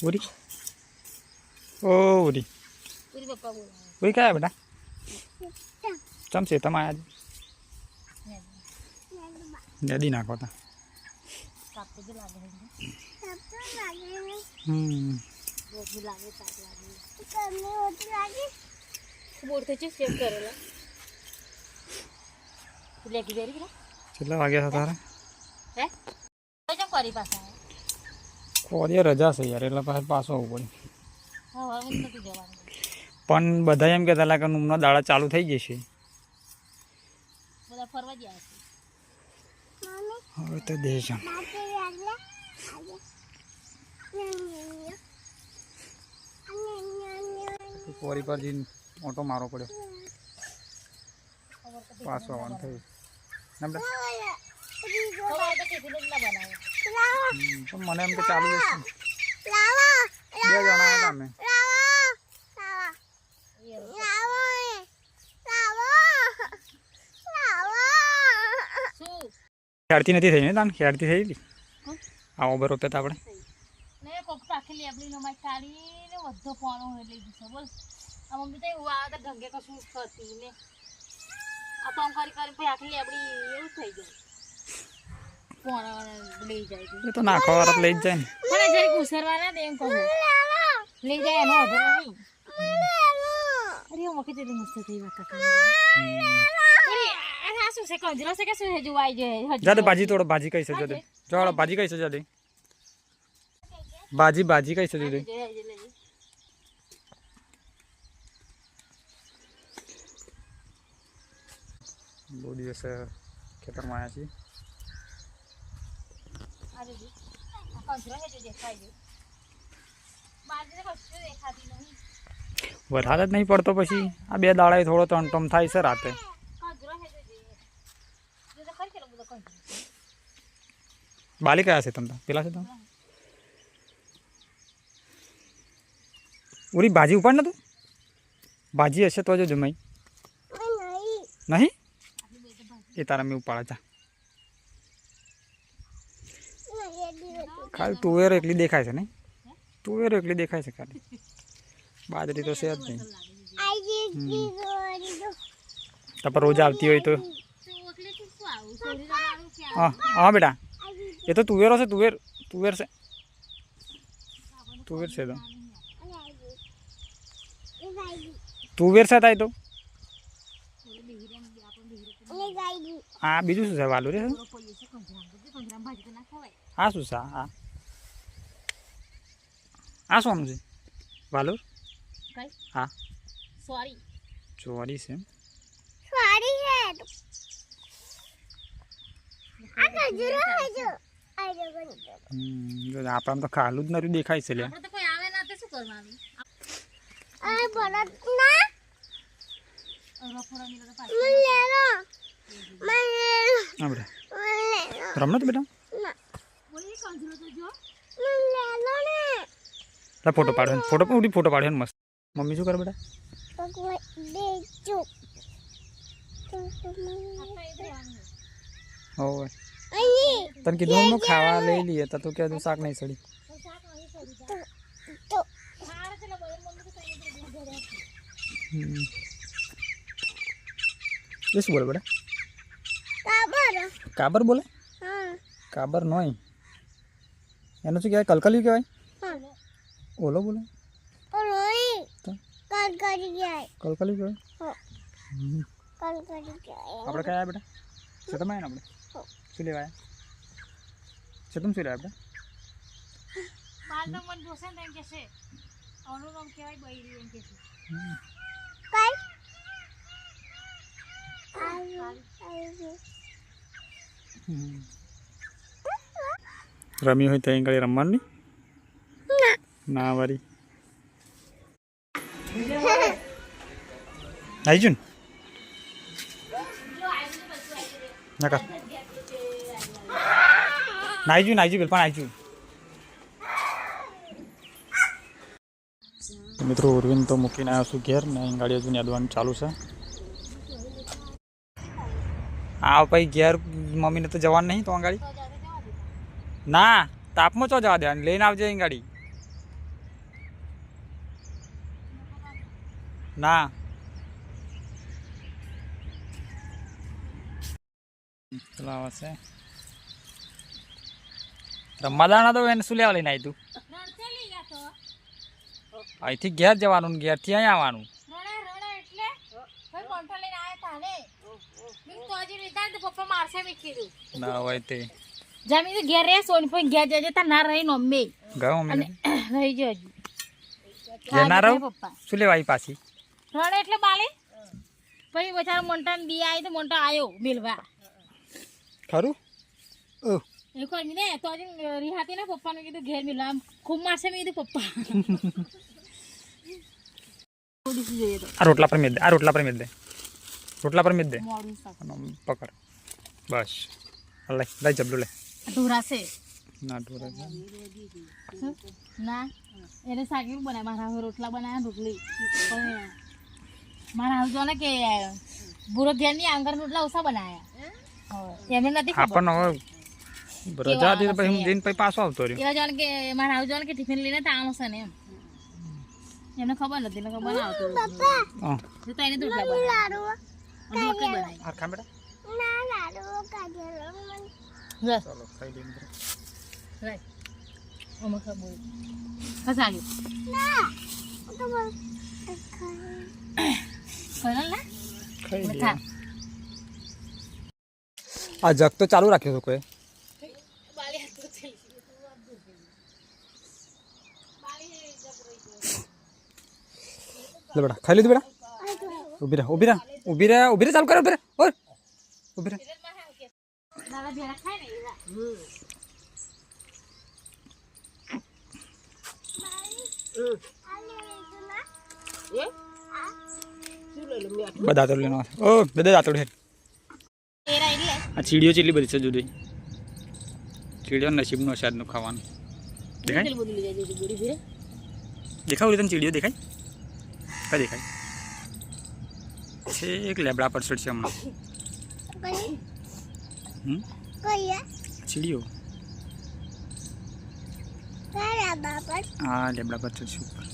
उरी ओ उरी पूरी पप्पा बोला उरी क्या है बेटा चमचे तम आया नदी नाखो था काप तो लागे है वो भी लागे ताप लागे करने होती लागे बोर्ड से सेव करेला लेके जा रही है चला आ गया था तारा है तो जब कोरी पास आया कोरी रजा से यार એટલે પાછો પાછો આવવું પડે હા હવે નથી જવાનું પણ બધા એમ કહેતા હતા કે નુમનો દાડા ચાલુ થઈ જશે બધા ફરવા ગયા છે હવે તો દેજો કોરી પર જઈને ઓટો મારવો પડ્યો પાછો આવવાનું થયું ના બેટા પણ મને એમ કે ચાલુ જશે બે જણા હતા અમે ખેડતી નથી થઈ ને તાન ખેડતી થઈ હતી આવો બરોબર હતા આપણે ને કોક પાખી લેબડી નો માઈ કાઢીને વધો પોણો લઈ દીધો બોલ આ મમ્મી તો એવું આ ઢંગે કશું કરતી ને આ તો કરી પછી આખી લેબડી એવું થઈ જાય પોણો લઈ જાય એ તો નાખો વાળા લઈ જ જાય ને મને જરી કુસરવા ના દે એમ કહું લઈ જાય એનો અધર નહીં અરે મકે જેલી મસ્ત થઈ વાત કરી આ શું છે કંજરો છે કે શું હે જોવાઈ જાય જાદે ભાજી તોડો ભાજી કઈ છે જાદે જોડો ભાજી કઈ છે જાદે ભાજી કઈ છે જાદે બહુ દિવસ ખેતરમાં આવ્યા છીએ અરે જી આ કંજરો હે જો દેખાઈ ગયો બાજરે કશું દેખાતી નહીં વરસાદ જ નહીં પડતો પછી આ બે દાડાએ થોડો ટમટમ થાય છે રાતે બાલી કયા છે તમને પેલા છે તમે ઉરી ભાજી ઉપાડ ને તું ભાજી હશે તો જો જમાઈ નહીં એ તારા મેં ઉપાડા જા ખાલી તુવેર એકલી દેખાય છે નહીં તુવેર એકલી દેખાય છે ખાલી બાજરી તો છે જ નહીં તાર રોજ આવતી હોય તો હા હા બેટા એ તો તુવેરો છે તુવેર છે તુવેર છે તો તુવેર છે થાય તો હા બીજું શું છે વાલું રે હા શું છે હા આ શું આમ છે વાલુર હા સોરી ચોરી છે સોરી હે આ ગજરો હે જો આપણા તો ખાલું જ નરું દેખાય છે લે આપણે તો કોઈ આવે ના તે શું કરવાનું આ બળદ ના રફોડા મિલા તો પાછો લે લો હા બેટા રમનો તો બેટા ના બોલી કંજરો તો જો લે લો ને ફોટો પાડો ફોટો પાડ્યો ને મસ્ત મમ્મી શું કરે બેટા હોવે તને કીધું હું ખાવા લઈ લઈએ તો તું કીધું શાક નહીં સડી એ શું બોલે બેટા કાબર બોલે કાબર નોય એનું શું કહેવાય કલકલિયું કહેવાય ઓલો બોલે કલકલિયું કહેવાય આપણે કયા બેટા શેતમ આવ્યા ને આપણે શું લેવા આવ્યા શેતમ શું લેવા બેટા બાલ તો મન જોશે ને એમ કે છે ઓનું નામ કહેવાય બૈરી એમ કે છે રમી હોય તો અહીં ગાડી રમવાની ના વારી આવી ને નકા નાઈજુ બિલ પણ આવી મિત્રો ઉર્વિન તો મૂકીને આવ્યો છું ઘેર ને અહીં ગાડી હજુ યાદવાનું ચાલુ છે આ ભાઈ ઘેર મમ્મીને તો જવાનું નહીં તો આ ગાડી ના તાપમાં ચો જવા દેવાની લઈને આવજે અહીં ગાડી ના ચલો આવશે રમવા દાણા તો એને શું લેવા લઈને આવી તું રણતે લઈ ગયા તો અહીંથી ઘેર જવાનું ને ઘેરથી અહીં આવવાનું રણા એટલે ભાઈ મોન્ટો લઈને આયા તાને મેં તો હજી લીધા તો પપ્પા મારશે મેં કીધું ના હોય તે જામી તો ઘેર રે સોની ભાઈ ઘેર જજે તા ના રહી નોમે ગયો અને મમ્મી રહી જો હજી ઘેર ના રહો પપ્પા શું લેવા આવી પાછી રણે એટલે બાલે પછી બચારા મોન્ટા ને દી આવી તો મોન્ટા આવ્યો મિલવા ખરું ઓહ એ કોઈ ને તો હજી રિહાતી ને પપ્પાને કીધું ઘેર મિલવા આમ ખૂબ મારશે મેં કીધું પપ્પા જોઈએ તો આ રોટલા પર મેળ દે આ રોટલા પર મેળ દે રોટલા પર મેળ દે મોડું શાક અને પકડ બસ લઈ લઈ જબલું લે ઢોરાશે ના ઢોરે ના એને શાક એવું બનાય મારા હવે રોટલા બનાવ્યા રોટલી પણ મારા હાલ જો ને કે બુરો ઘેર ની આંગર રોટલા ઓછા બનાયા એમને નથી ખબર આપણને હવે રજા હતી તો પછી હું જઈને પછી પાછો આવતો રહ્યો એવા જાણ કે મારા હાલ જો ને કે ટિફિન લઈને તો આવશે ને એમ એમને ખબર નથી ને ખબર ના આવતું હા તો એને રોટલા બનાવ્યા રોટલી બનાવી આ ખા બેટા બસ ચાલો ખાઈ લઈને રાઈટ અમે ખબર ખસાડી ખરા ના ખાઈ બધા લઈએ આ જગ તો ચાલુ રાખ્યો તો કોઈ લે બેટા ખાઈ લીધું બેટા ઊભી રહે ઊભી રહે ઊભી રહે ઊભી રહે ચાલુ કરે ઊભી રહે ઓય ઊભી રહે દાદા ભેરા ખાય ને એવા બધા દાંતોડ લેનો ઓ બધા દાંતોડ હે એરા એટલે આ ચીડીઓ ચેટલી બધી છે જુદી ચીડીઓ નસીબનો અસાદનું ખાવાનું દેખાય કેટલી બધી લઈ જાય છે ગોરી ભીરે દેખાવ તને ચીડીઓ દેખાય કઈ દેખાય છે એક લેબડા પર ચડશે હમણાં ચીડીઓ હા લેબડા પર ચડશે ઉપર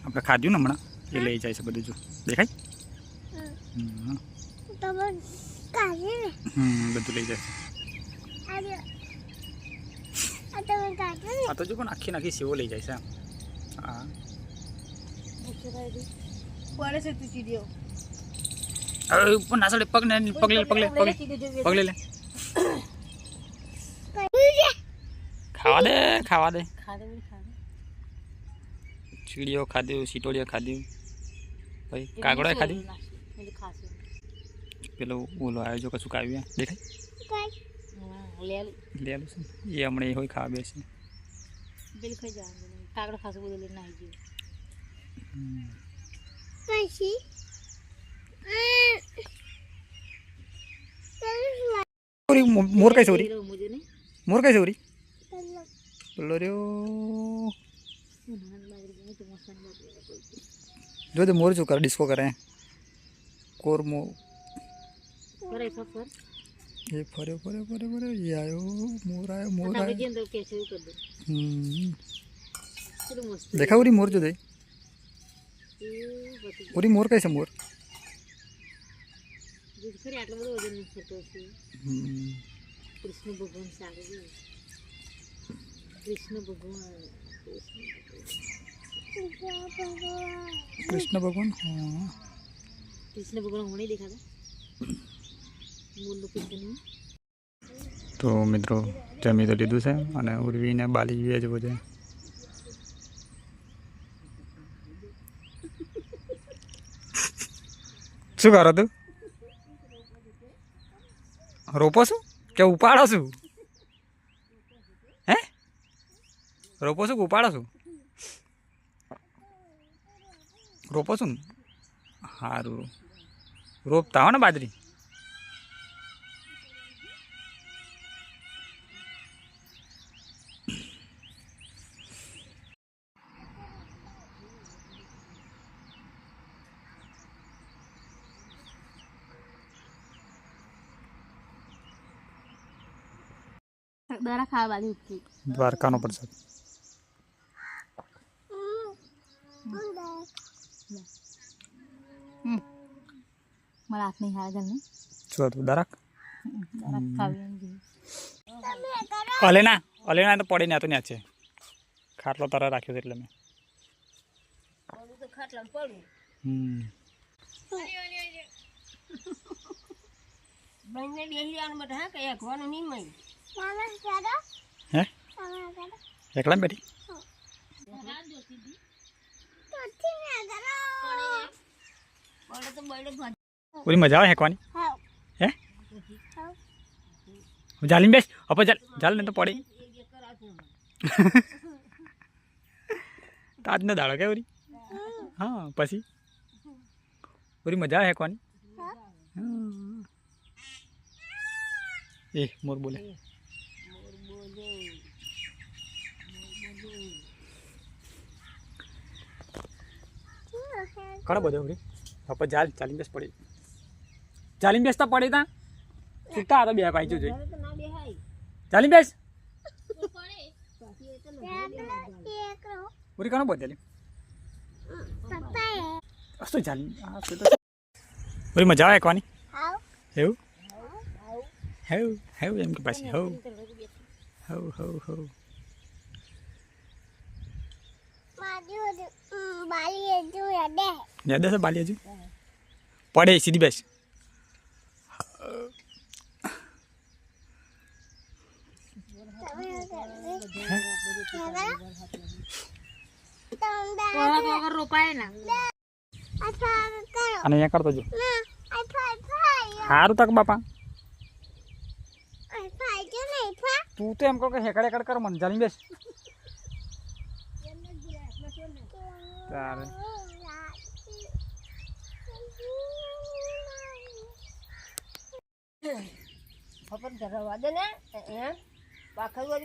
આપણે ખાધું ને હમણાં એ લઈ જાય છે બધું જો દેખાય બધું લઈ જાય આ તો જો પણ આખી નાખી સેવો લઈ જાય છે હા પડે છે તું ચીડીઓ હવે ઉપર ના ચડે પગ ને પગ લે પગ લે પગ લે પગ લે લે ખાવા દે ખાવા દે ખાધે બોલી ખાધે ચીડીઓ ખાધ્યું સીટોડીઓ ખાધ્યું ભાઈ કાગડો ખાધ્યું એટલે ખાશે પેલો ઓલો આવ્યો જો કશું આવ્યું દેખાય લેલું લેલું છે એ હમણાં એ હોય ખાવા બેસે પેલી ખાઈ જવાનું કાગડો ખાશે બધું લઈને આવી મોર કઈ સોરી ગયું મુજે ને મોર કઈ સોરી પેલો રહ્યો જો તે મોર શું કરે ડિસ્કો કરે કોર મો કરે ફર એ ફર્યો ફર્યો ફર્યો ફર્યો એ આવ્યો મોર આપણે આવ્યો જે અંદર કેસે એવું કરી દે કેટલું મસ્ત દેખા ઉરી મોર જો દે એ બધી ઉરી મોર કઈ છે મોર દૂધ ખરી આટલો બધો વજન નથી થતો છે કૃષ્ણ ભગવાન સારું છે કૃષ્ણ ભગવાન કૃષ્ણ ભગવાન હા કૃષ્ણ ભગવાન હું નહીં દેખાતા મૂળનું કૃષ્ણ તો મિત્રો જમી તો લીધું છે અને ઉર્વીને બાલી વેચવો છે શું કરો તું રોપો છું કે ઉપાડો છું હે રોપો છું કે ઉપાડો છું રોપો છું ને સારું રોપતા હો ને બાજરી દરા ખાવા વાળી ઉઠી દ્વારકાનો પ્રસાદ મારા હાથ નહીં હાર ગયું શું હતું દરાક ખાવી અલેના તો પડી ને તો ત્યાં છે ખાટલો તારા રાખ્યો છે એટલે મેં તો ખાટલા પડું બંને બેસી આવવાનું બધા હા કઈ અખવાનું નહીં મય હે એકલા બેઠી પૂરી મજા આવે હેકવાની હે જાલીમ બેસ અપ જાલ ને તો પડી તાજ ને દાડો કે પૂરી હા પછી પૂરી મજા આવે હેકવાની એ મોર બોલે ઘણા બધો પૂરી હવે જાલ ચાલીમ બેસ પડી ચાલીમ બેસતા પડી તા છૂટા હતા બે ભાઈ જોઈ ચાલીમ બેસ પૂરી ઘણો બધો શું ચાલી પૂરી મજા આવે એકવાની એવું હેવ હેવ એમ કે પાછી હવ હવ હવ હવ યાદ હશે બાલી હજુ પડે સીધી બેસ અને અહીંયા કરતો જો સારું તક બાપા તું તો એમ કહો કે હેકડ હેકડ કર મને જાણી બેસ તારે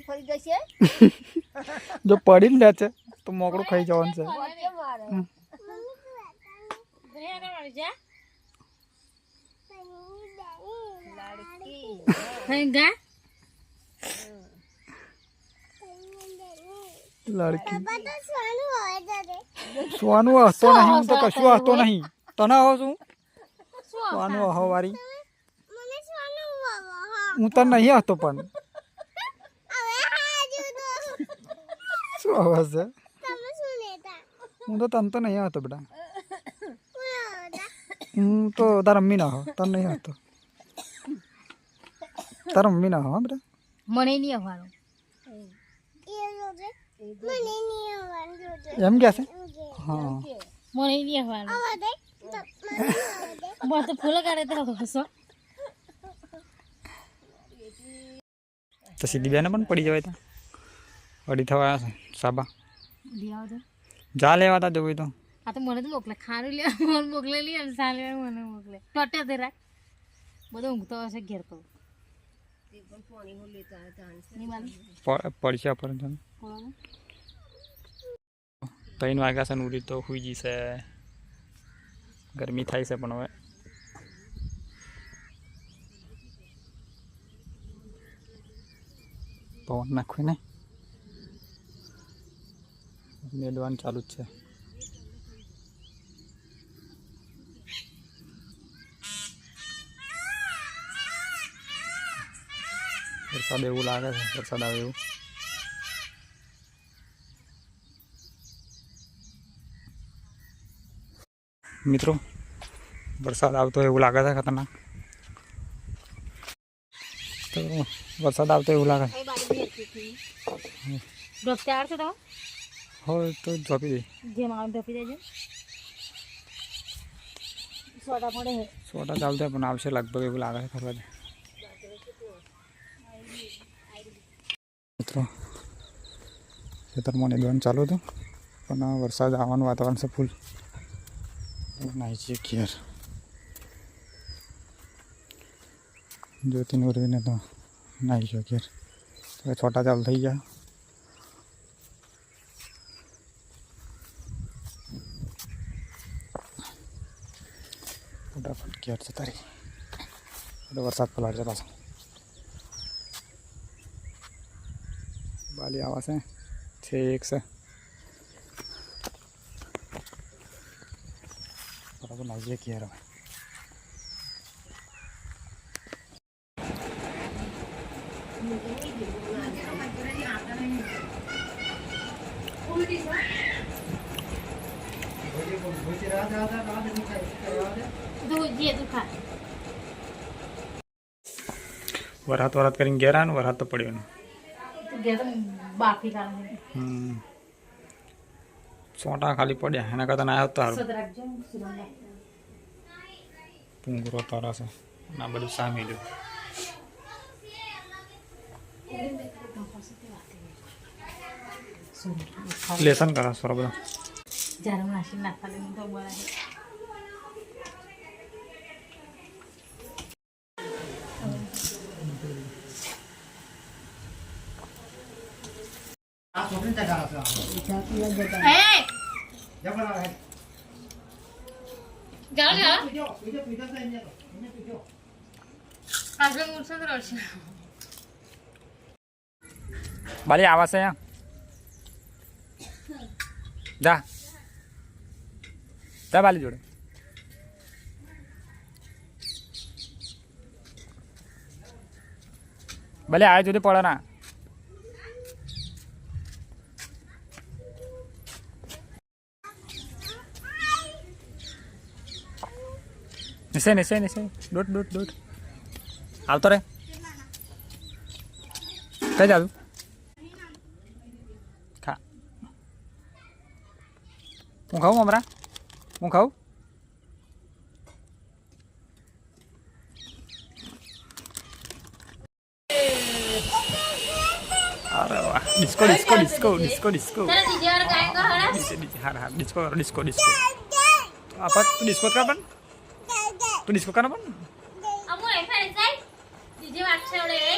ફરી જશે જો પડી લે છે તો મોકળું ખાઈ જવાનું છે લડકી સોનું હસતો નહીં હું તો કશું હસતો નહીં તને હો શું સોનું હો વારી હું તને નહીં હસતો પણ શું અવાજ છે હું તો તને તો નહીં હતો બેટા હું તો તારા મમ્મી ના હો તને નહીં હતો તારા મમ્મી ના હો બેટા મને નહીં આવવાનું એમ કે છે હા મને નહીં આવવાનું બસ તો ફૂલ કાઢે તો હસો તો સીધી બેને પણ પડી જવાય તા અડી થવા સાબા જા લેવા તા જવું તો આ તો મને તો મોકલે ખારું લેવા મને મોકલે લી એમ સા લેવા મને મોકલે ટોટે દે રાખ બધો ઊંઘતો હશે ઘેર તો પડશે પર 3 વાગ્યા છે ઉડી તો હુઈ જશે ગરમી થાય છે પણ હવે પવન નાખવું ને મેળવાનું ચાલુ જ છે વરસાદ એવું લાગે છે વરસાદ આવે એવું મિત્રો વરસાદ આવતો એવું લાગે છે ખતરનાક તો વરસાદ આવતો એવું લાગે હોય તો જોપી દે સોટા ચાલતા પણ આવશે લગભગ એવું લાગે છે ફરવા દે મિત્રો ખેતરમાં દોન ચાલુ હતું પણ વરસાદ આવવાનું વાતાવરણ છે ફૂલ નાહી છીએ ઘેર જ્યોતિને ઉરવીને તો નાહી ગયો ઘેર હવે છોટા ચાલુ થઈ ગયા ફટાફટ ઘેર જતા રહી વરસાદ પલાળશે પાછો બાલી આવા છે એક છે નજીક યાર વરાત વરાત કરીને ઘેર આનું વરાત તો પડ્યો બાફી કાઢે ચોટા ખાલી પડ્યા એના કરતા ના આવ્યો તારું પૂંગરો તારા છે ના બધું સામી લ્યું લેસન કરા સોરા બધા જ્યારે માસી નાખવા દે તો બરાબર બાલી આવા છે જા જા બાલી જોડે ભલે આ જોડે પડે ના નીચે નીચે નીચે દોટ દોટ દોટ આવતો રે કઈ જાવ ખા હું ખાઉં હમણાં હું ખાઉં અરે વાહ disco disco disco disco disco હા હા disco disco disco apa tu diskot kapan? Tu diskot kapan? Kamu level saya. Di Jawa Tengah.